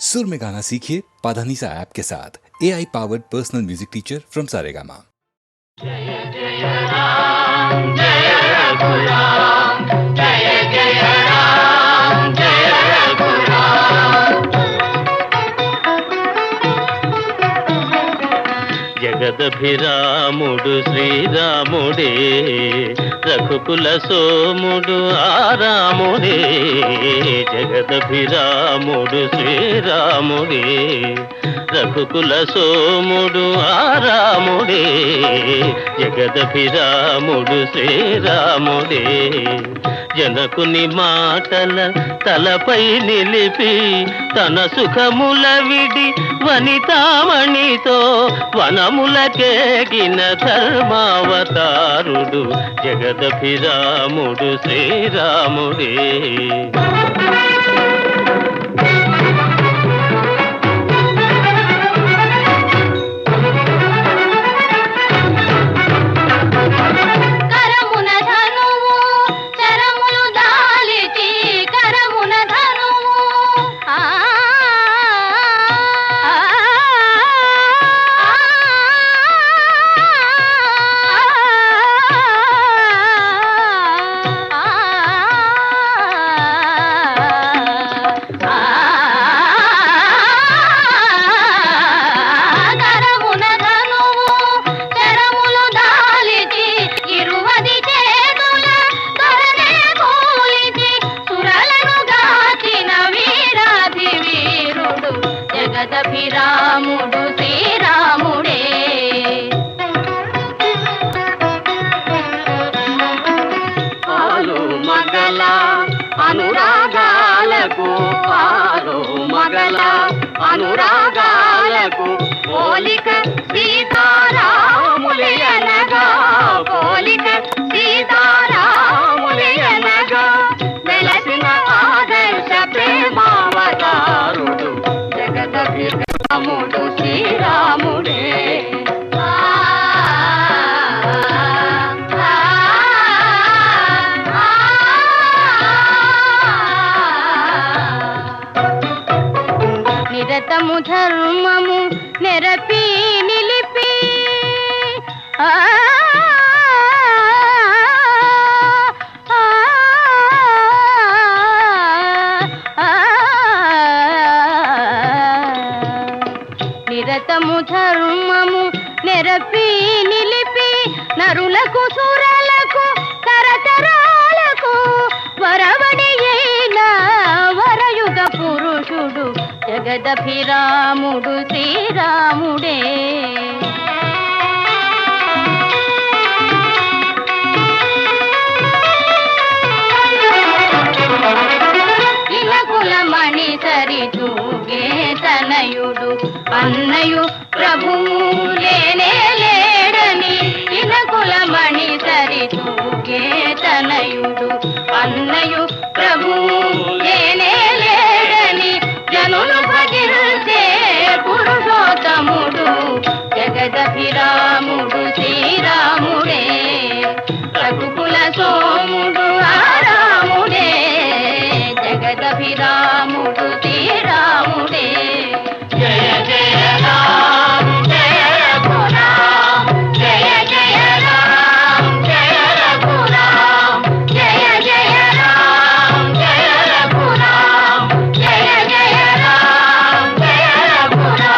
सुर में गाना सीखिए पाधानीसा ऐप के साथ। AI powered personal music teacher from Saregama. जय जय राम जय रघुराम, जय जय राम जय रघुराम। జగదభిరాముడు శ్రీరాముడే, రఘుకుల సోముడు ఆరాముడే. జగదభిరాముడు శ్రీరాముడే, రఘుకుల సోముడు ఆరాముడే. జగదభిరాముడు శ్రీరాముడే, జనకుని మాటల తలపై నిలిపి తన సుఖముల విడి వనితామణితో వనములకేగిన ధర్మావతారుడు జగదభిరాముడు శ్రీరాముడే. జగదభిరాముడు శ్రీరాముడే. పాలు మగల అనురాగాలకు, పాలు మగల అనురాగాలకు పోలిక సీతారాములయనగా, పోలిక సీతారాములయనగా వెలసిన ఆదర్శ ప్రేమావతారుడు జగదభిరాముడు శ్రీరాముడే. నిరతము ధర్మము నెరపి నిలిపి నిరతము ధర్మము నెరపి నిలిపి నరులకు సురలకు తరతరాలకు వరవడి అయిన వరయుగ పురుషుడు జగదభిరాముడు శ్రీరాముడే. కులమణి సరి తూగే తనయుడు అన్నయు ప్రభువు లేనే లేడని, ఇన కులమణి సరి తూగే తనయుడు అన్నయు ప్రభువు లేనే లేడని జనులు భజించే పురుషోత్తముడు జగదభిరాముడు శ్రీరాముడే. రఘుకుల సోముడు ఆరాముడే, జగదభిరాముడు శ్రీరాముడే. జయ జయ రామ జయ రఘురామ, జయ జయ రామ జయ రఘురామ, జయ జయ రామ జయ రఘురామ, జయ జయ రామ జయ రఘురామ.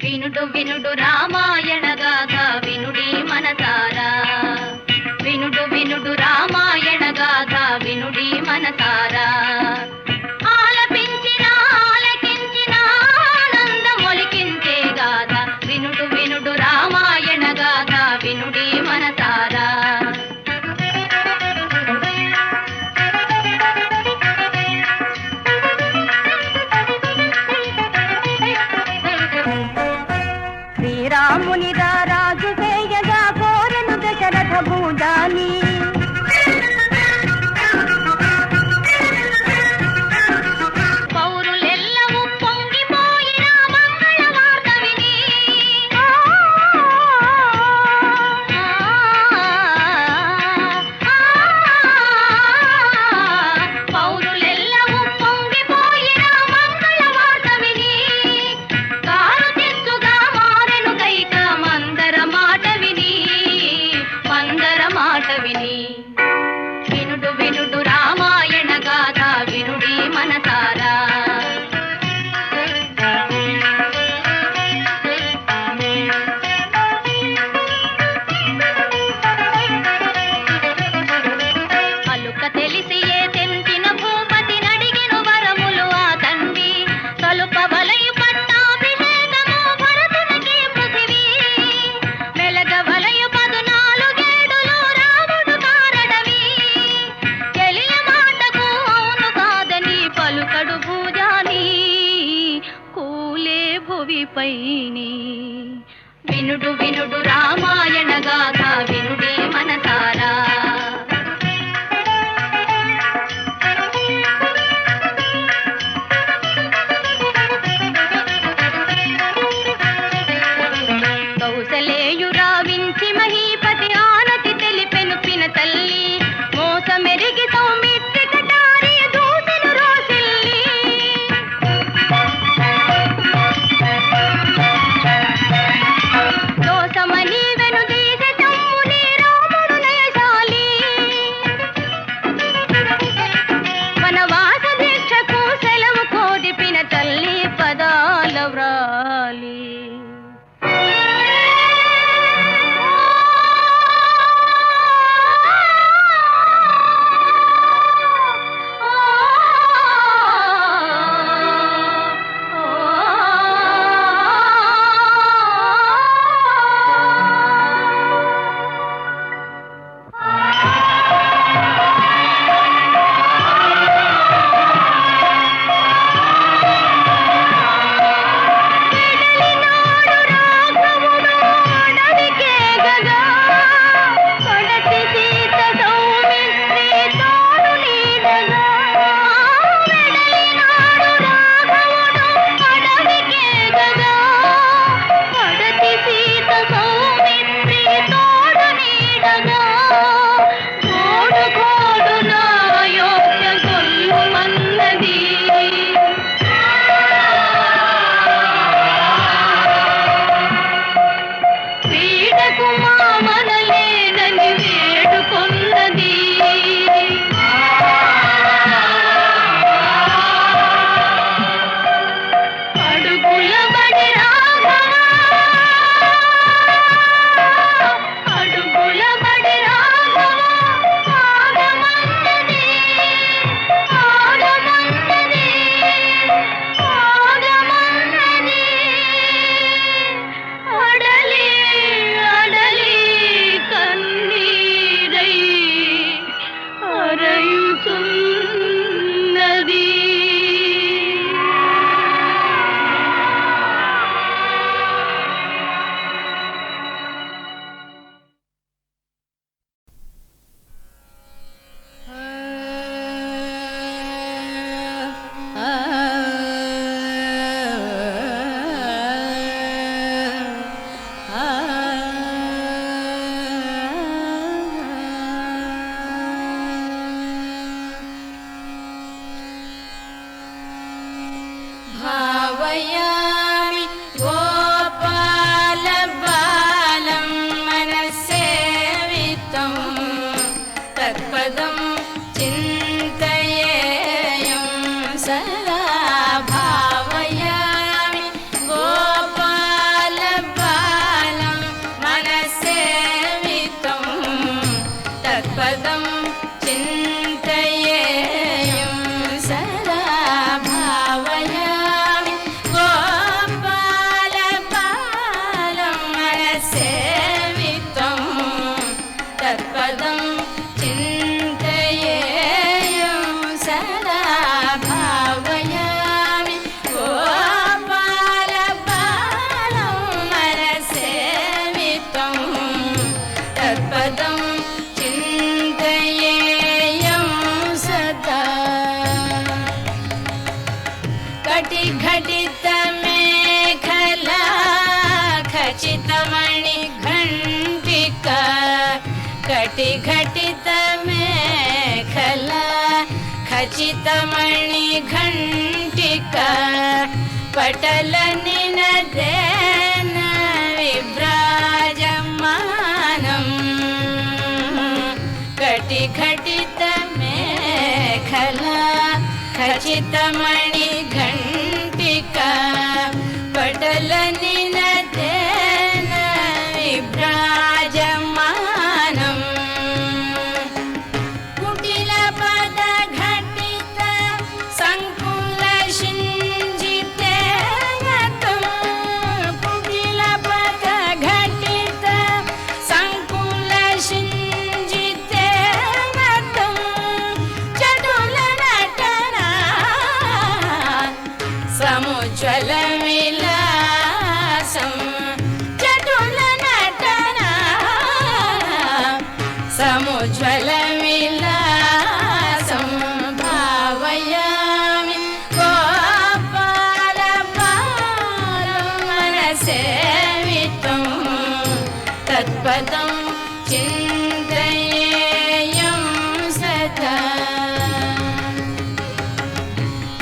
వినుడు వినుడు రామాయణ గాథ వినుడి మనసారా, వినుడు వినుడు రామాయణ గాథ వినుడి మనసారా. ఆలపించిన ఆలకించిన ఆనందమొలికించే గాథ వినుడు వినుడు రామాయణ గాథ వినుడి మనసారా. శ్రీరాముని రాజు చేయగా కోరెను దశరథ భూజాని, పౌరులెల్లవూ పొంగిపోయిన మంగళ వార్త విని విని వినుడు వినుడు రామాయణ గాథ వినుడే మనసారా. కౌసలేయురా వించి మహీపతి ఆనతి తెలిపెను పిన తల్లి మోసమెరిగి సౌమిత్రి కటారి దూసెను రోసిల్లి. దోసమని వెనుదీసె తమ్ముని రాముడు నయశాలి. వనవాస దీక్షకు సెలవు కోదిపిన తల్లి పదాల వ్రాలి. భావయామి గోపాల బాలం మనసేవితం తత్పదం చింతయేయం సదా. భావయామి గోపాల బాలం మనసేవితం తత్పదం చింతయేయం సదా. భావయామి గోపాల బాలం మనసేవితం తత్పదం చింతయేయం సదా. భావయామి గోపాల బాలం మనసేవితం తత్పదం చింతయేయం సదా. కటి ఘటిత మేఖలా ఖచితమణి ఘంటిక. కటి ఘటిత మేఖలా ఖచితమణి ఘంటిక. పటల నినదేన విభ్రాజమానం. కటి ఘటిత మేఖలా ఖచితమణి ఘంటిక. పటల నినదేన విభ్రాజమానం. కుటిల పద ఘటిత సంకుల శింజితేయతం. కుటిల పద ఘటిత సంకుల శింజితేయతం. చటుల నటన సముజ్వల విలాస समुज्ज्वलविलासं भावयामि गोपालबालं मनसेवितं तत्पदं चिन्तयेयं सदा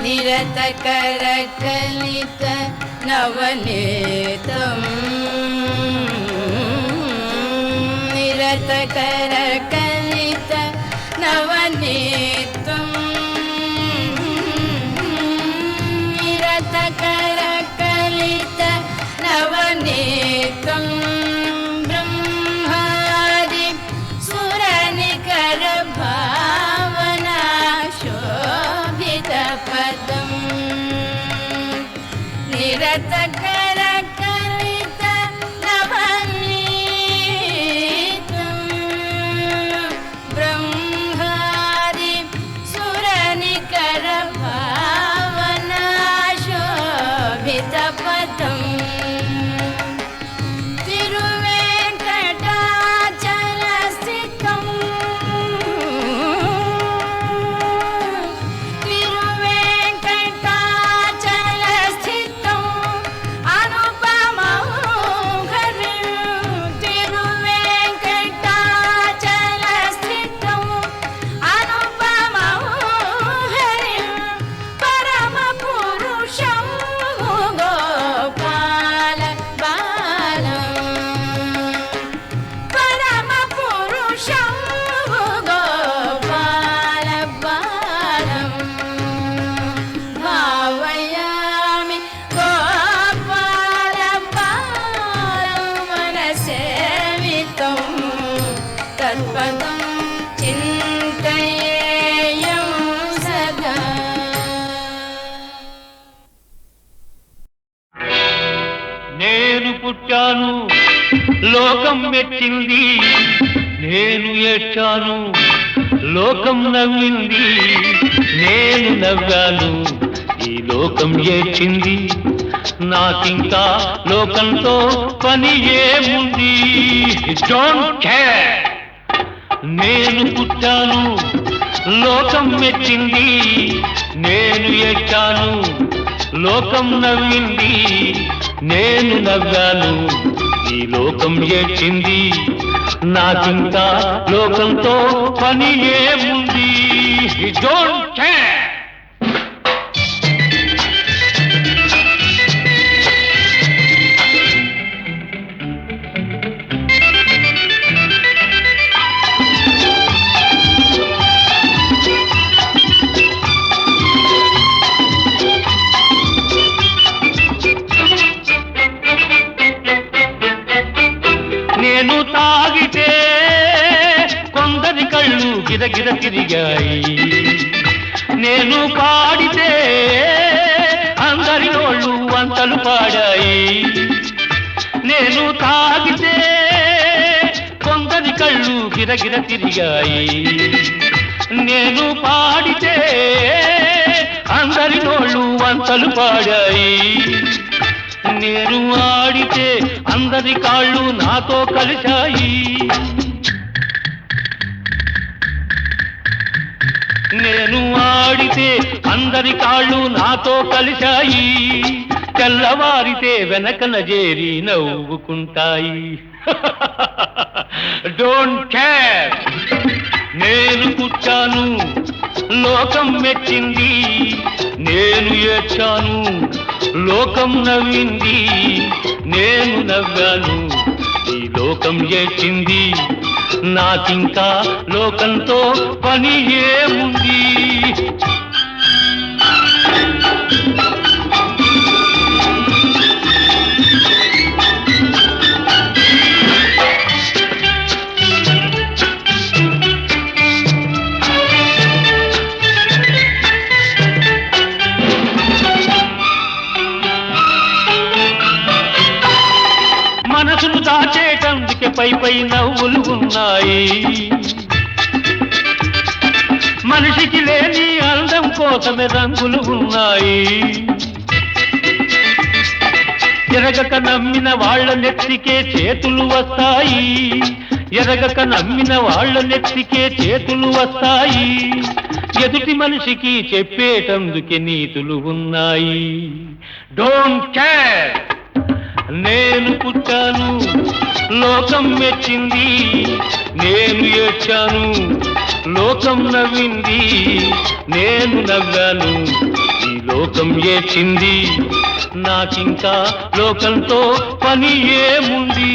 निरतकरकलित नवनीतम् निरतकरकलित नवनीतम् निरतकरकलित नवनीतम् ब्रह्मादि सुरनिकर भावना शोभित पदम् निरतकरकलित नवनीतम् ब्रह्मादि सुरनिकर भावना शोभित पदम् तिरुवेङ्कटाचलस्थितम् तिरुवेङ्कटाचलस्थितम् अनुपमं हरिं तिरुवेङ्कटाचलस्थितम् अनुपमं हरिं परमपुरुषं गोपालबालम् परमपुरुषं गोपालबालम् भावयामि गोपालबालं मनसेवितं तत्पदं चिन्तयेयं सदा నేను పుట్టాను లోకం మెచ్చింది, నేను ఏడ్చాను లోకం నవ్వింది, నేను నవ్వాను ఈ లోకం ఏడ్చింది, నాకింకా లోకంతో పని ఏముంది. Don't care. నేను పుట్టాను లోకం మెచ్చింది, నేను ఏడ్చాను లోకం నవ్వింది, నేను నవ్వాను ఈ లోకం ఏడ్చింది, నాకింకా లోకంతో పని ఏముంది. Don't care. నేను తాగితే కొందరి కళ్ళు గిరగిర తిరిగాయి, నేను పాడితే అందరి నోళ్ళు వంతలు పాడాయి. నేను తాగితే కొందరి కళ్ళు గిరగిర తిరిగాయి, నేను పాడితే అందరి నోళ్ళు వంతలు పాడాయి. నేను ఆడితే అందరి కాళ్ళు నాతో కలిశాయి, నేను ఆడితే అందరి కాళ్ళు నాతో కలిశాయి, తెల్లవారితే వెనకన చేరి నవ్వుకుంటాయి. Don't care. నేను పుట్టాను లోకం మెచ్చింది, నేను ఏడ్చాను లోకం నవ్వింది, నేను నవ్వాను ఈ లోకం ఏడ్చింది, నాకింకా లోకంతో పని ఏముంది. మనసును దాచేటందుకే పై పై నవ్వులు ఉన్నాయి, మనిషికి లేని అందం కోసమే రంగులు ఉన్నాయి. తిరగక నమ్మిన వాళ్ళ నెత్తికే చేతులు వస్తాయి, ఎరగక నమ్మిన వాళ్ళ నెత్తికే చేతులు వస్తాయి. ఎదుటి మనిషికి చెప్పేటందుకే నీతులు ఉన్నాయి. Don't care. నేను పుట్టాను, లోకం మెచ్చింది. నేను ఏడ్చాను, లోకం నవ్వింది. నేను నవ్వాను, ఈ లోకం ఏడ్చింది. నాకింకా లోకంతో పని ఏముంది?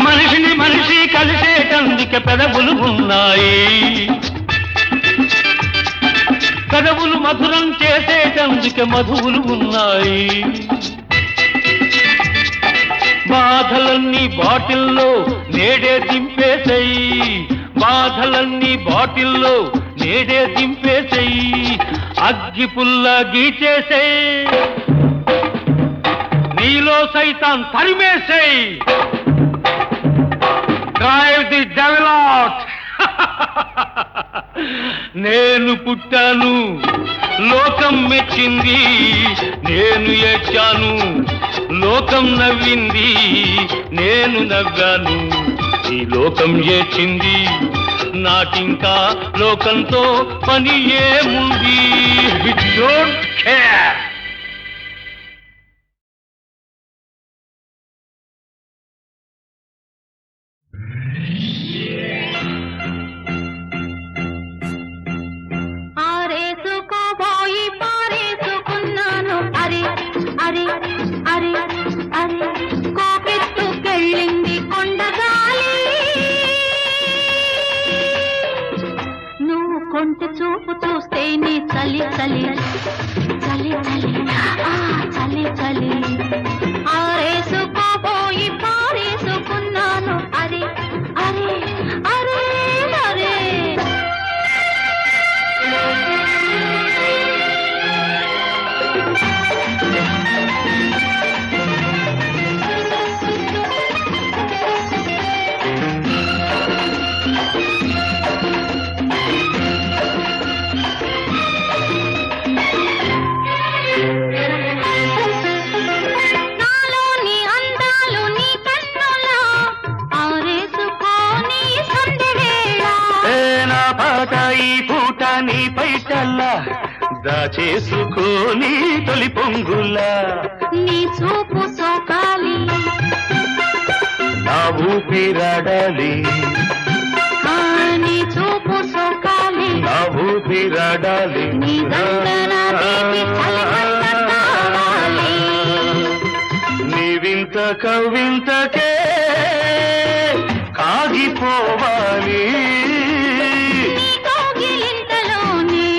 మనిషిని మనిషి కలిసేటందుకే పెదవులు ఉన్నాయి. పెదవులు మధురం చేసేటందుకే మధువులు ఉన్నాయి. బాధలన్నీ బాటిల్లో నేడే దింపేసేయి. బాధలన్నీ బాటిల్లో నేడే దింపేసేయి. అగ్గి పుల్ల గీచేసేయి. నీలో సైతాన్ తరిమేసేయి. Drive the devil out. నేను పుట్టాను, లోకం మెచ్చింది. నేను ఏడ్చాను, లోకం నవ్వింది. నేను నవ్వాను, ఈ లోకం ఏడ్చింది. నాకింకా లోకంతో పని ఏముంది? Don't care. ఆరేసుకోబోయి పారేసుకున్నాను. అరే అరే అరే అరే కోకెత్తుకెళ్ళింది కొండగాలి. నువ్వు కొంటె చూపు చూస్తే నీ చలి చలి చలి చలి చలి చలి. ఆరేసుకోబోయి పారేసుకున్నాను. అరే అరే అరే అరే నాలోని అందాలు నీ కన్నులా ఆరేసుకోని సందెవేళ. నా పాట ఈ పూట నీ పైటల్లా దాచేసుకోని తొలి పొంగులా. నీ చూపు సోకాలి, నా ఊపిరాడాలి. నీ చూపు సోకాలి. నా ఊపిరాడాలి. నీ దండన తీపి చలిమంట కావాలి. నీ వింత కవింతకే కాగిపోవాలి. నీ కౌగిలింతలోనే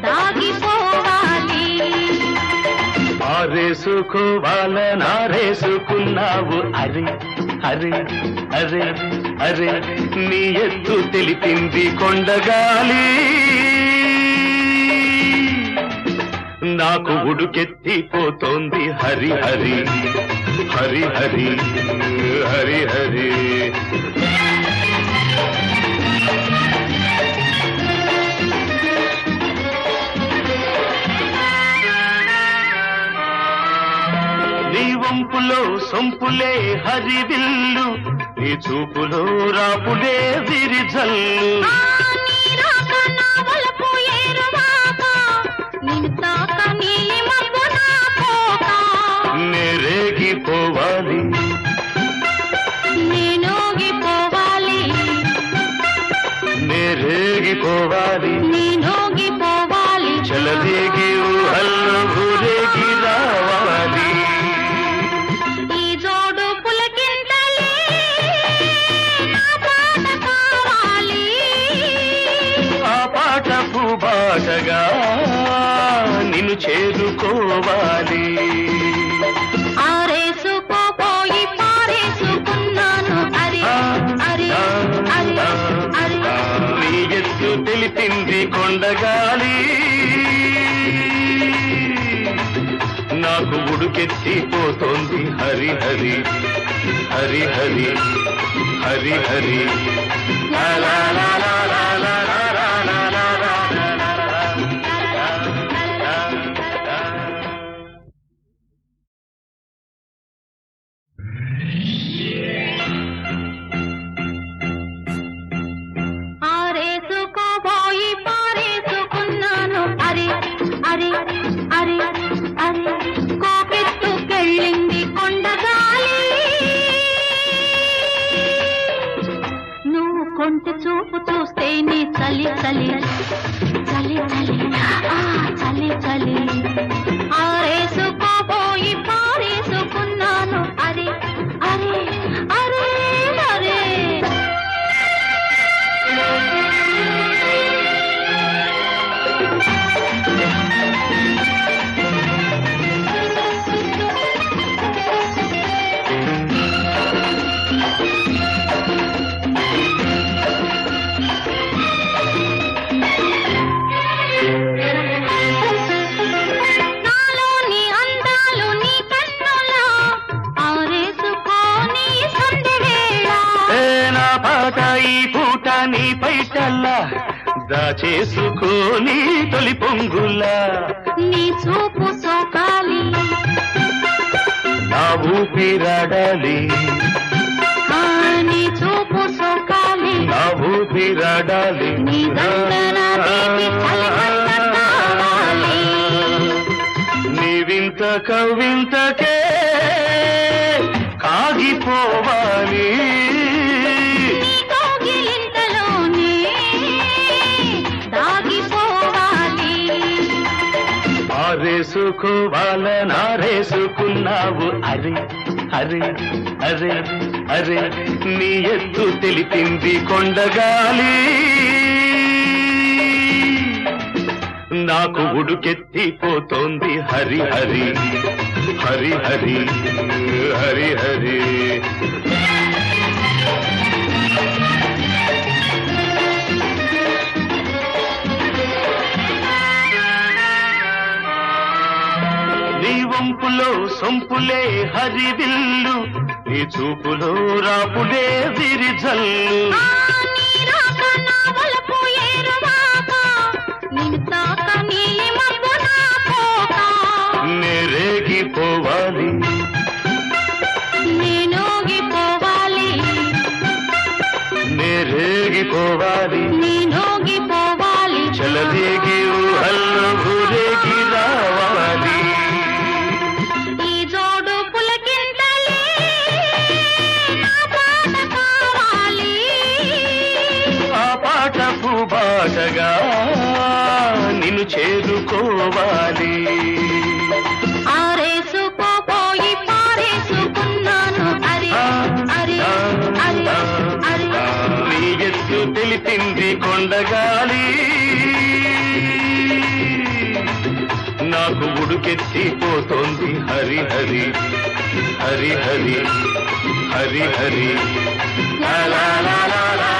దాగిపోవాలి. ఆరేసుకోవాలనారేసుకున్నావు. అరే అరే అరే అరే నీ ఎత్తు తెలిపింది కొండగాలి. నాకు ఉడుకెత్తిపోతోంది హరి హరి హరి హరి హరి హరి. నీ వంపులో సొంపులే హరివిల్లు. నీ చూపులో రాపులే విరిజల్లు. నీ రాక నా వలపు ఏరువాక. నిన్ను తాక నీలి మబ్బు నా పోక. నేరేగిపోవాలి. నేనోగిపోవాలి. నేరేగిపోవాలి. నేనోగిపోవాలి. చలదేగి ఊహల్లో ఊరేగి రావాలి. ఈ జోడు పులకింతలే నా పాట కావాలి. ఆ పాట పూబాటగా నిన్ను చేరుకోవాలి. ఆరేసుకోపోయి పారేసుకున్నాను. అరే అరే అరే అరే నీ ఎత్తు తెలిపింది కొండగాలి. నాకు ఉడుకెత్తిపోతోంది హరి హరి హరి హరి హరి హరి హరి లా లా లా లా లా లా లా లా లా లా ఆరేసుకోబోయి పారేసుకున్నాను అరే అరే అరే అరే కోపెట్టుకెళ్ళింది కొండగాలి నువ్వు కొంటె చూపు చూస్తే నీ చలి చలి చలి చలి ఆ చలి చలి ఆరేసుకోబోయి పారేసుకున్నాను అరే అరే అరే అరే నాలోని అందాలు నీ కన్నులా ఆరేసుకోని సందెవేళ ఏ నా పాట ఈ పూట నీ పైటల్లా దాచేసుకోని తొలి పొంగులా నీ చూపు సోకాలి నా ఊపిరాడాలి ఆ నీ చూపు సోకాలి నా ఊపిరాడాలి నీ దండన తీపి చలిమంట కావాలి నీ వింత కవింతకే కాగిపోవాలి నీ కోగిలింతలోనే దాగిపోవాలి ఆరేసుకోవాలనారేసుకున్నావు అరే అరే అరే అరే నీ ఎత్తు తెలిపింది కొండగాలి నాకు ఉడుకెత్తిపోతోంది హరి హరి హరి హరి హరి హరి నీ వంపులో సొంపులే హరివిల్లు నీ చూపులో రాపులే విరిజల్లు ఆ నీ రాక నా వలపు ఏరువాక నిన్ను తాక నీలి మబ్బు నా పోక నేరేగిపోవాలి నేనోగిపోవాలి నేరేగిపోవాలి నేనోగిపోవాలి చలదేగి ఊహల్లో ఊరేగి రావాలి ఈ జోడు పులకింతలే నా పాట కావాలి ఆ పాట పూబాటగా నిన్ను చేరుకోవాలి ఆరేసుకోపోయి పారేసుకున్నాను అరే అరే అరే అరే నీ ఎత్తు తెలిపింది కొండగాలి నాకు ఉడుకెత్తిపోతోంది హరి హరి హరి హరి హరి హరి లా లా లా లా లా